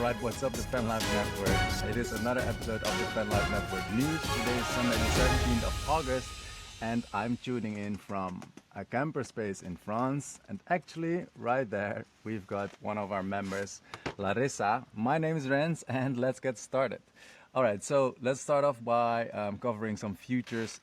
Alright, what's up, the Fanlife Network? It is another episode of the Fanlife Network News. Today is Sunday the 17th of August, and I'm tuning in from a camper space in France. And actually, right there, we've got one of our members, Larissa. My name is Rens, and let's get started. Alright, so let's start off by covering some features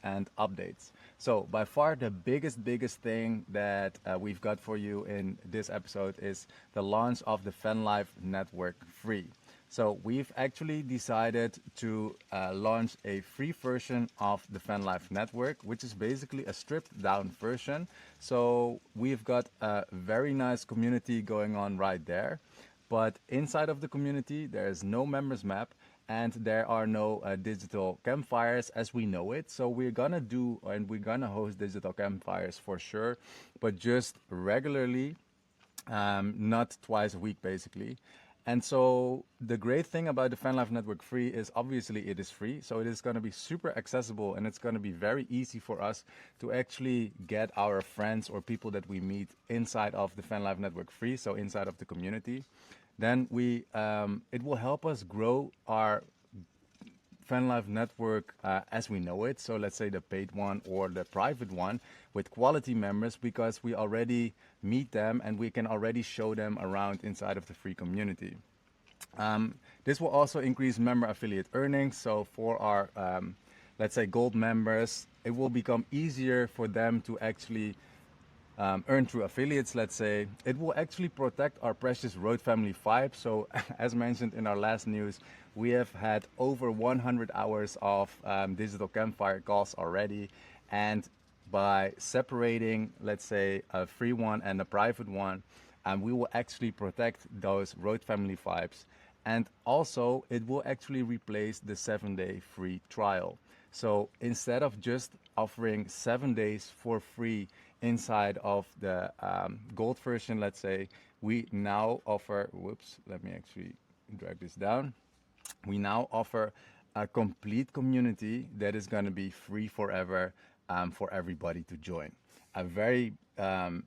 and updates. So by far the biggest thing that we've got for you in this episode is the launch of the Fanlife Network Free. So we've actually decided to launch a free version of the Fanlife Network, which is basically a stripped down version. So we've got a very nice community going on right there. But inside of the community, there is no members map and there are no digital campfires as we know it. So we're gonna do and we're gonna host digital campfires for sure, but just regularly, not twice a week basically. And so the great thing about the Fanlife Network Free is obviously it is free. So it is going to be super accessible and it's going to be very easy for us to actually get our friends or people that we meet inside of the Fanlife Network Free, so inside of the community. Then it will help us grow our Fanlife network as we know it. So let's say the paid one or the private one with quality members, because we already meet them and we can already show them around inside of the free community. This will also increase member affiliate earnings. So for our, let's say, gold members, it will become easier for them to actually earn through affiliates, let's say. It will actually protect our precious Road Family 5. So as mentioned in our last news, we have had over 100 hours of digital campfire calls already. And by separating, let's say, a free one and a private one, we will actually protect those Road Family 5s. And also, it will actually replace the 7-day free trial. So instead of just offering 7 days for free inside of the gold version, let's say, we now offer, let me actually drag this down. We now offer a complete community that is going to be free forever for everybody to join. A very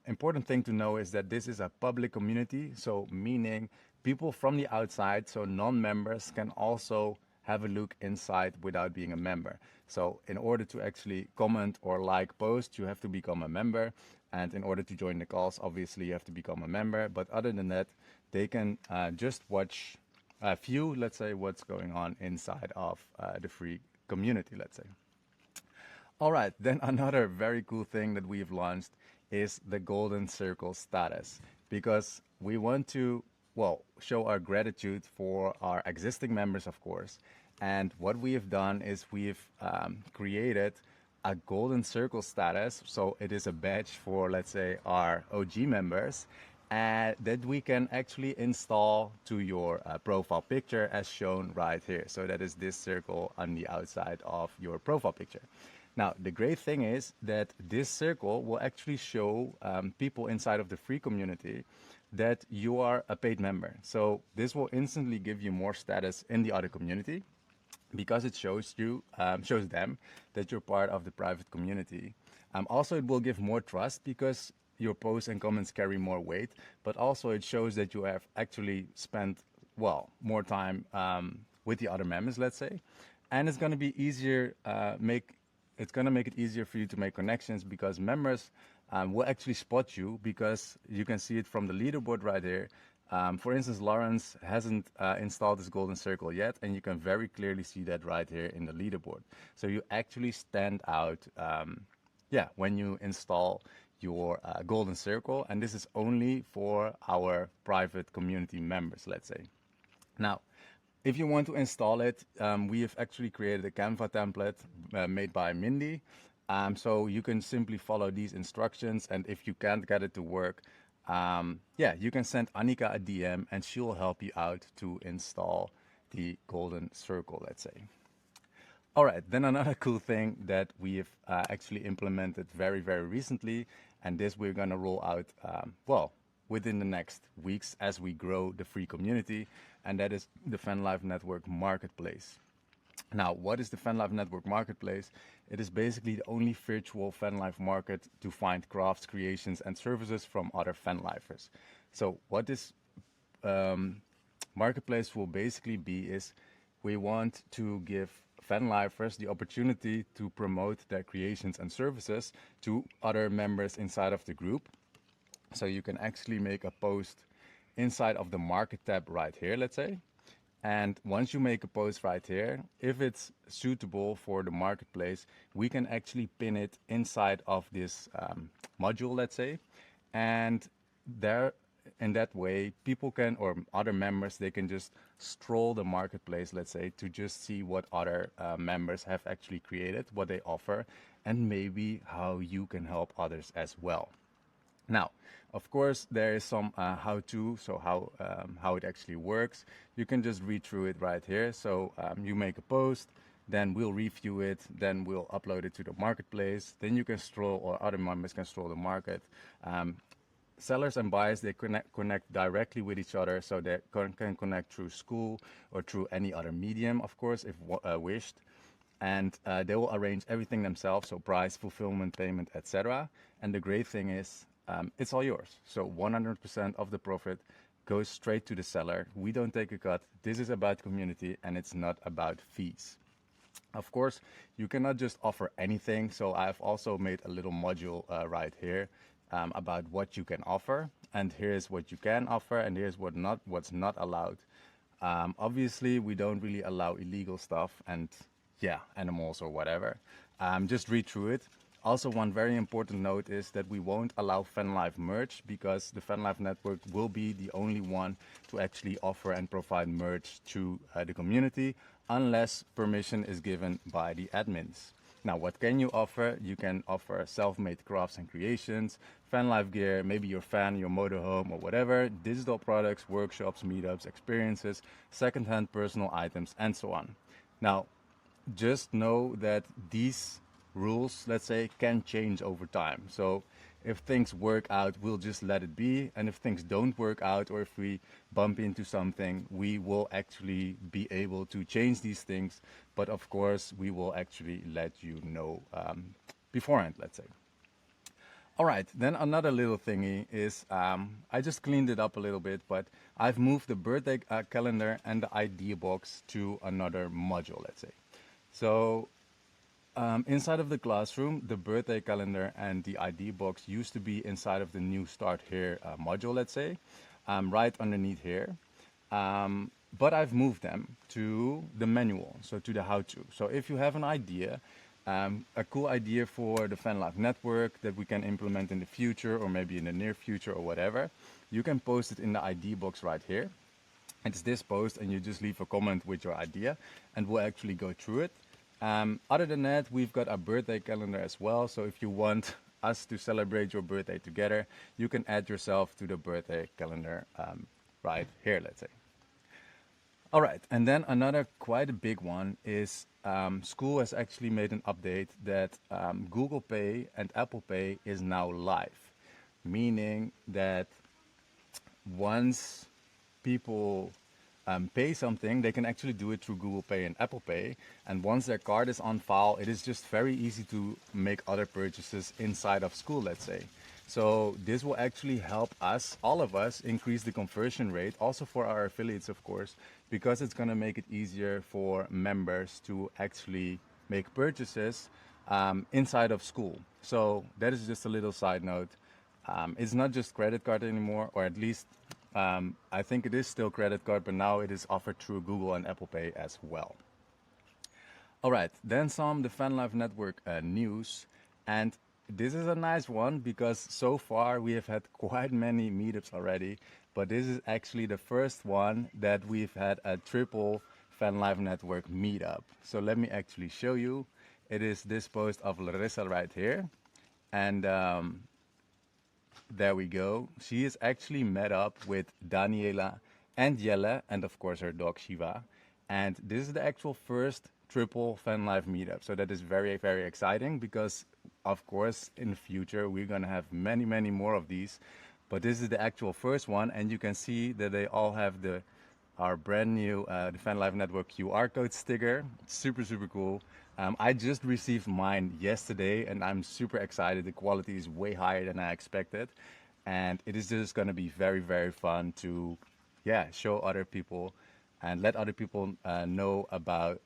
important thing to know is that this is a public community, so meaning people from the outside, so non-members, can also have a look inside without being a member. So in order to actually comment or like posts, you have to become a member. And in order to join the calls, obviously you have to become a member. But other than that, they can just watch a few, let's say, what's going on inside of the free community, let's say. All right, then another very cool thing that we've launched is the Golden Circle status, because we want to, well, show our gratitude for our existing members, of course. And what we have done is we've created a Golden Circle status. So it is a badge for, let's say, our OG members, and that we can actually install to your profile picture as shown right here. So that is this circle on the outside of your profile picture. Now, the great thing is that this circle will actually show people inside of the free community that you are a paid member. So this will instantly give you more status in the other community, because it shows them that you're part of the private community. Also, it will give more trust because your posts and comments carry more weight, but also it shows that you have actually spent, well, more time with the other members, let's say. And it's going to be easier, it's going to make it easier for you to make connections, because members will actually spot you, because you can see it from the leaderboard right here. For instance, Lawrence hasn't installed this Golden Circle yet, and you can very clearly see that right here in the leaderboard. So you actually stand out, when you install your Golden Circle, and this is only for our private community members, let's say. Now, if you want to install it, we have actually created a Canva template made by Mindy. So you can simply follow these instructions, and if you can't get it to work, you can send Annika a DM and she'll help you out to install the Golden Circle, let's say. All right, then another cool thing that we've actually implemented very, very recently, and this we're going to roll out, within the next weeks as we grow the free community, and that is the Fanlife Network Marketplace. Now, what is the Fanlife Network Marketplace? It is basically the only virtual Fanlife market to find crafts, creations, and services from other Fanlifers. So what this Marketplace will basically be is we want to give Fanlifers the opportunity to promote their creations and services to other members inside of the group. So you can actually make a post inside of the market tab right here, let's say. And once you make a post right here, if it's suitable for the marketplace, we can actually pin it inside of this module, let's say. And there, in that way, people can, or other members, they can just stroll the marketplace, let's say, to just see what other members have actually created, what they offer, and maybe how you can help others as well. Now, of course, there is some how-to, so how it actually works. You can just read through it right here. So you make a post, then we'll review it, then we'll upload it to the marketplace. Then you can stroll, or other members can stroll the market. Sellers and buyers, they connect directly with each other, so they can connect through school or through any other medium, of course, if wished. And they will arrange everything themselves, so price, fulfillment, payment, etc. And the great thing is, it's all yours. So 100% of the profit goes straight to the seller. We don't take a cut. This is about community, and it's not about fees. Of course, you cannot just offer anything. So I've also made a little module right here about what you can offer. And here's what you can offer, and here's what's not allowed. Obviously, we don't really allow illegal stuff and, yeah, animals or whatever. Just read through it. Also, one very important note is that we won't allow Fanlife merch, because the Fanlife network will be the only one to actually offer and provide merch to the community, unless permission is given by the admins. Now, what can you offer? You can offer self-made crafts and creations, Fanlife gear, maybe your fan, your motorhome or whatever, digital products, workshops, meetups, experiences, secondhand personal items, and so on. Now, just know that these rules, let's say, can change over time. So if things work out, we'll just let it be. And if things don't work out, or if we bump into something, we will actually be able to change these things. But of course, we will actually let you know beforehand, let's say. All right, then another little thingy is, I just cleaned it up a little bit, but I've moved the birthday calendar and the idea box to another module, let's say. So inside of the classroom, the birthday calendar and the ID box used to be inside of the new Start Here module, let's say, right underneath here. But I've moved them to the manual, so to the how-to. So if you have an idea, a cool idea for the Fanlife network that we can implement in the future, or maybe in the near future or whatever, you can post it in the ID box right here. It's this post, and you just leave a comment with your idea, and we'll actually go through it. Other than that, we've got a birthday calendar as well. So if you want us to celebrate your birthday together, you can add yourself to the birthday calendar right here, let's say. All right, and then another quite a big one is school has actually made an update that Google Pay and Apple Pay is now live, meaning that once people pay something, they can actually do it through Google Pay and Apple Pay. And once their card is on file, it is just very easy to make other purchases inside of school, let's say. So this will actually help us, all of us, increase the conversion rate, also for our affiliates, of course, because it's going to make it easier for members to actually make purchases inside of school. So that is just a little side note. It's not just credit card anymore, or at least I think it is still credit card, but now it is offered through Google and Apple Pay as well. All right, then the Fanlife Network news. And this is a nice one, because so far we have had quite many meetups already, but this is actually the first one that we've had a triple Fanlife Network meetup. So let me actually show you. It is this post of Larissa right here. And there we go. She is actually met up with Daniela and Jelle, and of course her dog Shiva. And this is the actual first triple Fanlife meetup. So that is very, very exciting, because of course in the future we're gonna have many, many more of these. But this is the actual first one, and you can see that they all have our brand new the Fanlife Network QR code sticker. It's super, super cool. I just received mine yesterday, and I'm super excited. The quality is way higher than I expected, and it is just going to be very, very fun to yeah, show other people and let other people know about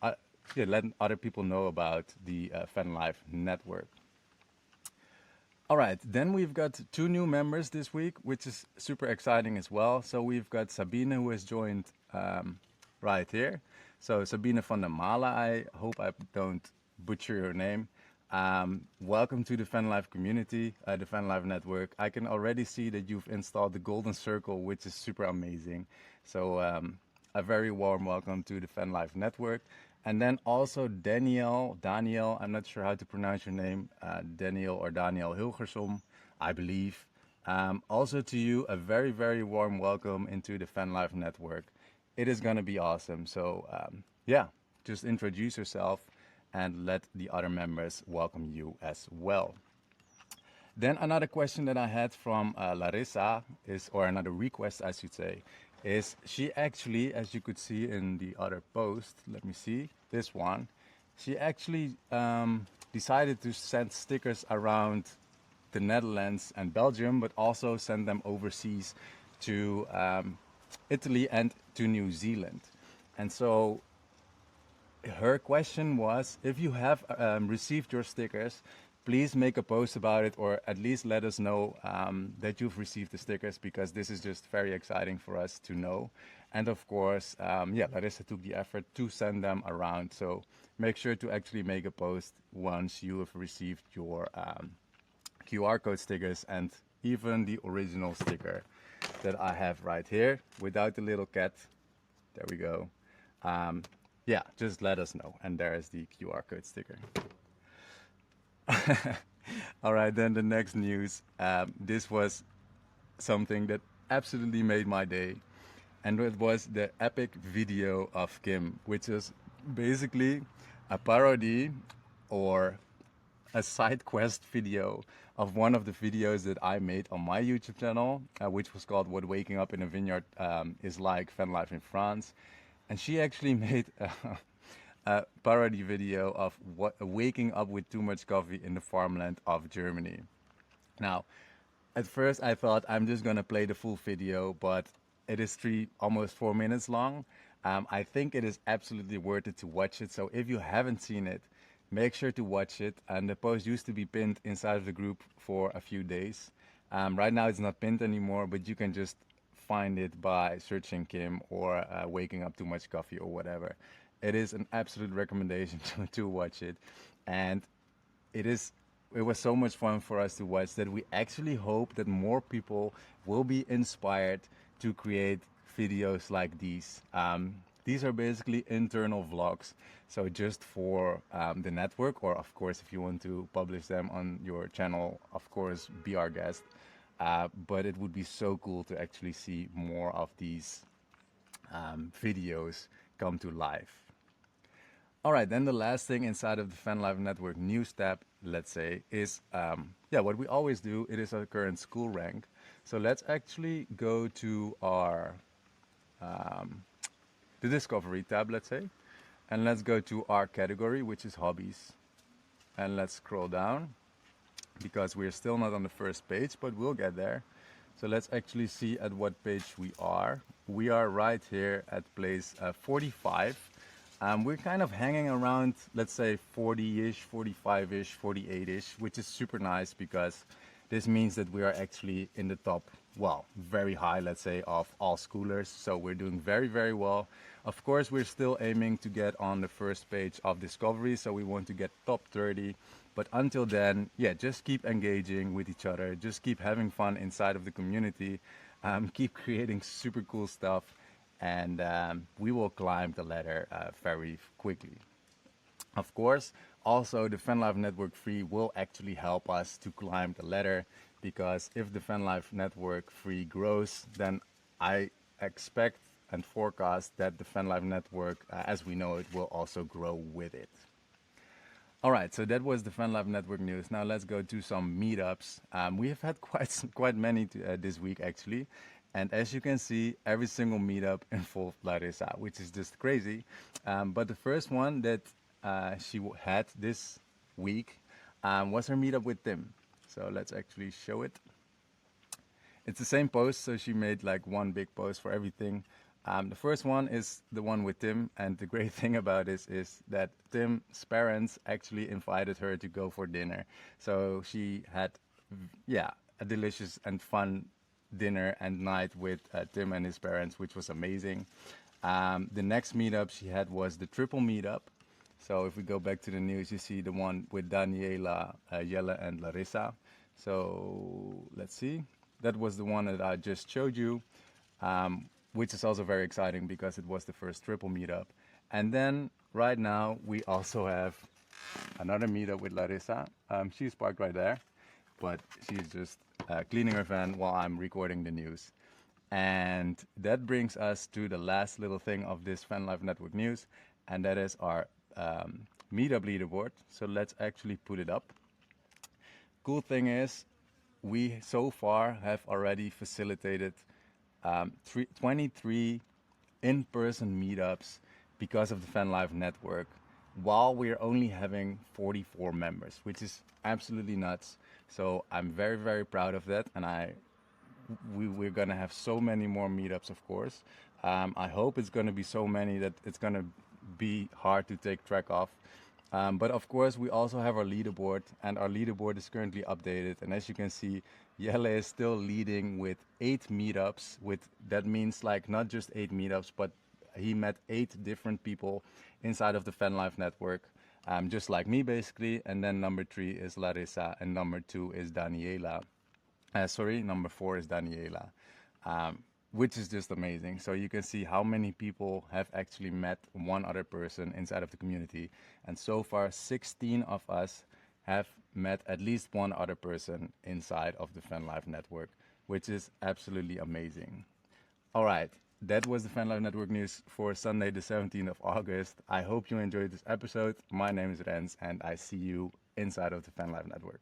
yeah, let other people know about the Fanlife network. All right, then we've got two new members this week, which is super exciting as well. So we've got Sabine, who has joined right here. So Sabine van der Mala, I hope I don't butcher your name. Welcome to the Fanlife community, the Fanlife network. I can already see that you've installed the Golden Circle, which is super amazing. So a very warm welcome to the Fanlife network. And then also Daniel, I'm not sure how to pronounce your name, Daniel or Daniel Hilgersom, I believe. Also to you, a very, very warm welcome into the Fanlife network. It is going to be awesome. So, yeah, just introduce yourself and let the other members welcome you as well. Then another question that I had from Larissa is, or another request, I should say, is she actually, as you could see in the other post, let me see, this one, she actually decided to send stickers around the Netherlands and Belgium, but also send them overseas to Italy and to New Zealand. And so her question was, if you have received your stickers, please make a post about it, or at least let us know that you've received the stickers, because this is just very exciting for us to know. And of course, yeah, Larissa took the effort to send them around. So make sure to actually make a post once you have received your QR code stickers and even the original sticker that I have right here without the little cat. There we go. Yeah, just let us know. And there's the QR code sticker. All right, then the next news. This was something that absolutely made my day. And it was the epic video of Kim, which is basically a parody or a side quest video of one of the videos that I made on my YouTube channel, which was called What Waking Up in a Vineyard is Like, Fanlife in France. And she actually made a parody video of waking up with too much coffee in the farmland of Germany. Now, at first I thought I'm just gonna play the full video, but it is almost 4 minutes long. I think it is absolutely worth it to watch it. So if you haven't seen it, make sure to watch it. And the post used to be pinned inside of the group for a few days. Right now it's not pinned anymore, but you can just find it by searching Kim or waking up too much coffee or whatever. It is an absolute recommendation to watch it. And it is it was so much fun for us to watch that we actually hope that more people will be inspired to create videos like these. These are basically internal vlogs, so just for the network, or of course if you want to publish them on your channel, of course be our guest. But it would be so cool to actually see more of these videos come to life. All right, then the last thing inside of the Fanlife Network news tab, let's say, is yeah, what we always do. It is our current school rank. So let's actually go to our the Discovery tab, let's say, and let's go to our category, which is hobbies, and let's scroll down because we're still not on the first page, but we'll get there. So let's actually see at what page we are. We are right here at place 45. We're kind of hanging around, let's say 40-ish, 45-ish, 48-ish, which is super nice because this means that we are actually in the top, well, very high, let's say, of all schoolers. So we're doing very, very well. Of course, we're still aiming to get on the first page of Discovery, so we want to get top 30. But until then, yeah, just keep engaging with each other. Just keep having fun inside of the community. Keep creating super cool stuff. And we will climb the ladder very quickly. Of course, also the Fanlife Network Free will actually help us to climb the ladder, because if the Fanlife Network Free grows, then I expect and forecast that the Fanlife Network, as we know it, will also grow with it. All right, so that was the Fanlife Network news. Now let's go to some meetups. We have had quite many this week actually. And as you can see, every single meetup involved Larissa, which is just crazy. But the first one that she had this week was her meetup with Tim. So let's actually show it. it's the same post, so she made like one big post for everything. The first one is the one with Tim, and the great thing about this is that Tim's parents actually invited her to go for dinner. So she had, yeah, a delicious and fun dinner and night with Tim and his parents, which was amazing. The next meetup she had was the triple meetup. So if we go back to the news, you see the one with Daniela, Jelle, and Larissa. So let's see. That was the one that I just showed you, which is also very exciting because it was the first triple meetup. And then right now we also have another meetup with Larissa. She's parked right there, but she's just cleaning her van while I'm recording the news. And that brings us to the last little thing of this Fanlife Network news, and that is our meetup leaderboard. So let's actually put it up. Cool thing is, we so far have already facilitated 23 in-person meetups because of the Fanlife network, while we're only having 44 members, which is absolutely nuts. So I'm very, very proud of that, and we're gonna have so many more meetups, of course. I hope it's gonna be so many that it's gonna be hard to take track of. But of course, we also have our leaderboard, and our leaderboard is currently updated. And as you can see, Jelle is still leading with 8 meetups. With that means like not just 8 meetups, but he met 8 different people inside of the Fanlife network, just like me basically. And then number 3 is Larissa, and number 2 is Daniela. Sorry, number 4 is Daniela, which is just amazing. So you can see how many people have actually met one other person inside of the community. And so far, 16 of us have met at least one other person inside of the Fanlife network, which is absolutely amazing. All right, that was the Fanlife Network news for Sunday, the 17th of August. I hope you enjoyed this episode. My name is Rens, and I see you inside of the Fanlife Network.